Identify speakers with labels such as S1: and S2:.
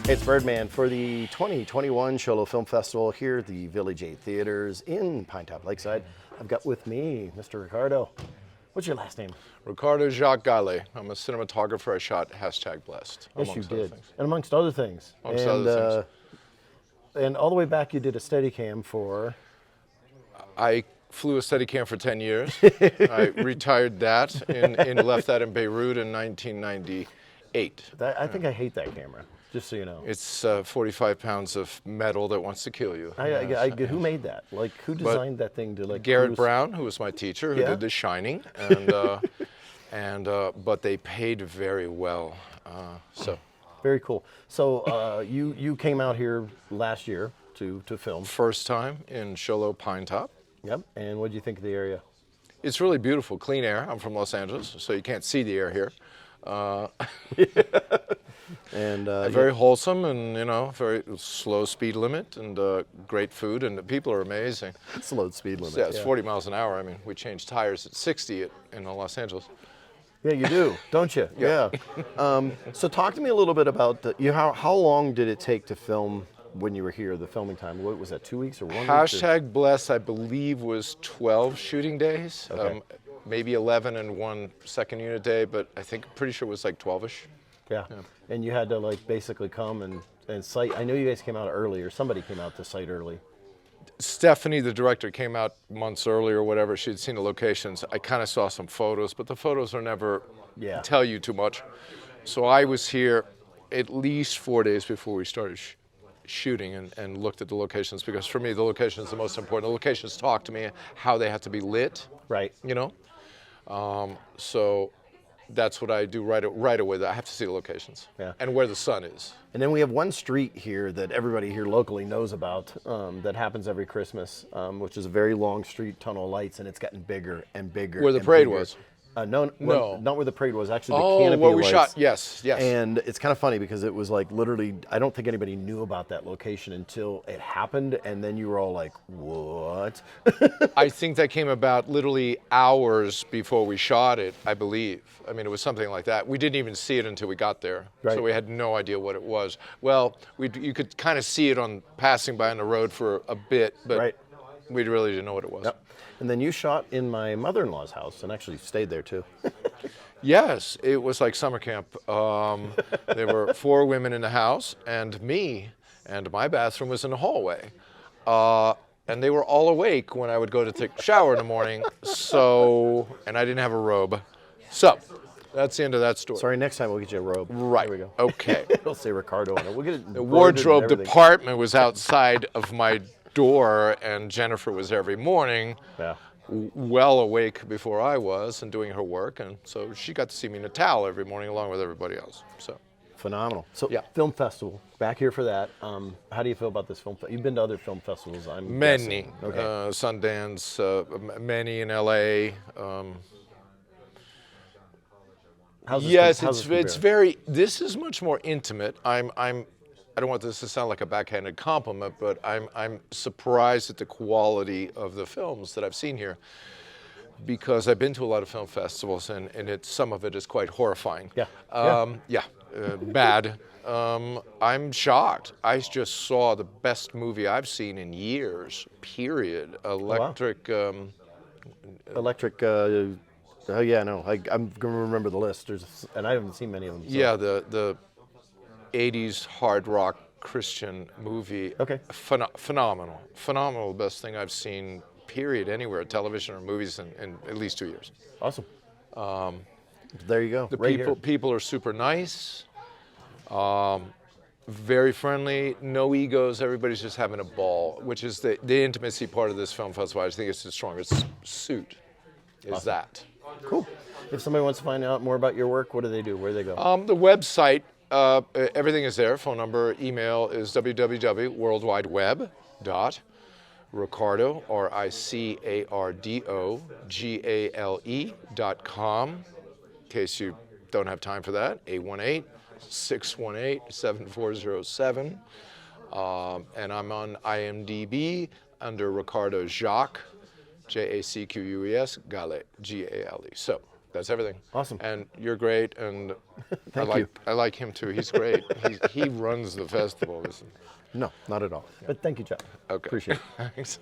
S1: It's Birdman for the 2021 Sholo Film Festival here at the Village 8 Theaters in Pine Top Lakeside. I've got with me Mr. Ricardo. What's your last name?
S2: Ricardo Jacques Gale. I'm a cinematographer. I shot #Blessed.
S1: Yes, you did. And amongst other things.
S2: Amongst other things.
S1: And all the way back, you did a Steadicam for...
S2: I flew a Steadicam for 10 years. I retired that and left that in Beirut in 1998.
S1: I think I hate that camera, just so you know.
S2: It's 45 pounds of metal that wants to kill you.
S1: Who made that? Like, who designed that thing to like...
S2: Garrett Brown, who was my teacher, who did The Shining, and but they paid very well.
S1: Very cool. So you came out here last year to film.
S2: First time in Sholo Pine Top.
S1: Yep. And what did you think of the area?
S2: It's really beautiful, clean air. I'm from Los Angeles, so you can't see the air here.
S1: And
S2: very wholesome, and very slow speed limit, and great food, and the people are amazing.
S1: Slow speed limit.
S2: Yeah, it's 40 miles an hour. I mean, we change tires at 60 in Los Angeles.
S1: Yeah, you do, don't you?
S2: Yeah.
S1: So talk to me a little bit about how long did it take to film when you were here, the filming time? What was that, 2 weeks or 1 week?
S2: #Bless, I believe, was 12 shooting days.
S1: Okay.
S2: Maybe 11 and 1 second unit day, but pretty sure it was like 12-ish.
S1: Yeah. And you had to like basically come and site. I know you guys came out early, or somebody came out to site early.
S2: Stephanie, the director, came out months earlier or whatever. She'd seen the locations. I kind of saw some photos, but the photos are never tell you too much. So I was here at least 4 days before we started shooting and looked at the locations, because for me the location is the most important. The locations talk to me, how they have to be lit.
S1: Right.
S2: So that's what I do right away. I have to see the locations and where the sun is.
S1: And then we have one street here that everybody here locally knows about that happens every Christmas, which is a very long street, tunnel of lights, and it's gotten bigger and bigger.
S2: Where the parade was.
S1: No, not where the parade was. Actually, the canopy
S2: where we
S1: lights.
S2: shot. Yes.
S1: And it's kind of funny because it was like literally, I don't think anybody knew about that location until it happened, and then you were all like, "What?"
S2: I think that came about literally hours before we shot it, I believe. I mean, it was something like that. We didn't even see it until we got there, so we had no idea what it was. Well, you could kind of see it on passing by on the road for a bit, but we really didn't know what it was.
S1: Yep. And then you shot in my mother-in-law's house and actually stayed there too.
S2: Yes, it was like summer camp. There were 4 women in the house and me, and my bathroom was in the hallway. And they were all awake when I would go to take a shower in the morning, and I didn't have a robe. So, that's the end of that story.
S1: Sorry, next time we'll get you a robe.
S2: Right.
S1: There we go.
S2: Okay.
S1: It'll say Ricardo on it. We'll get it.
S2: The wardrobe department was outside of my door, and Jennifer was there every morning, well awake before I was and doing her work, and so she got to see me in a towel every morning along with everybody else. So
S1: phenomenal. So film festival, back here for that. How do you feel about this film? You've been to other film festivals, I'm
S2: many.
S1: guessing. Okay.
S2: Sundance, many in LA. It's very. This is much more intimate. I don't want this to sound like a backhanded compliment, but I'm surprised at the quality of the films that I've seen here, because I've been to a lot of film festivals, and some of it is quite horrifying. Bad. I'm shocked. I just saw the best movie I've seen in years, period. Electric. I'm going to remember the list. And I haven't seen many of them. So. Yeah, the 80s hard rock Christian movie.
S1: Okay.
S2: Phenomenal. Best thing I've seen, period, anywhere, television or movies in at least 2 years.
S1: Awesome. There you go.
S2: The people are super nice, very friendly, no egos. Everybody's just having a ball, which is the intimacy part of this film festival. I think it's the strongest suit. Is that.
S1: Cool. If somebody wants to find out more about your work, what do they do? Where do they go?
S2: The website. Everything is there. Phone number, email is www.worldwideweb.ricardo, RICARDOGALE.com. In case you don't have time for that, 818-618-7407. And I'm on IMDb under Ricardo Jacques, Jacques, Gale, Gale. So That's everything.
S1: Awesome.
S2: And you're great, and
S1: Thank you.
S2: I like him too. He's great. he runs the festival.
S1: No, not at all. But thank you, Jeff.
S2: Okay.
S1: Appreciate it.
S2: Thanks.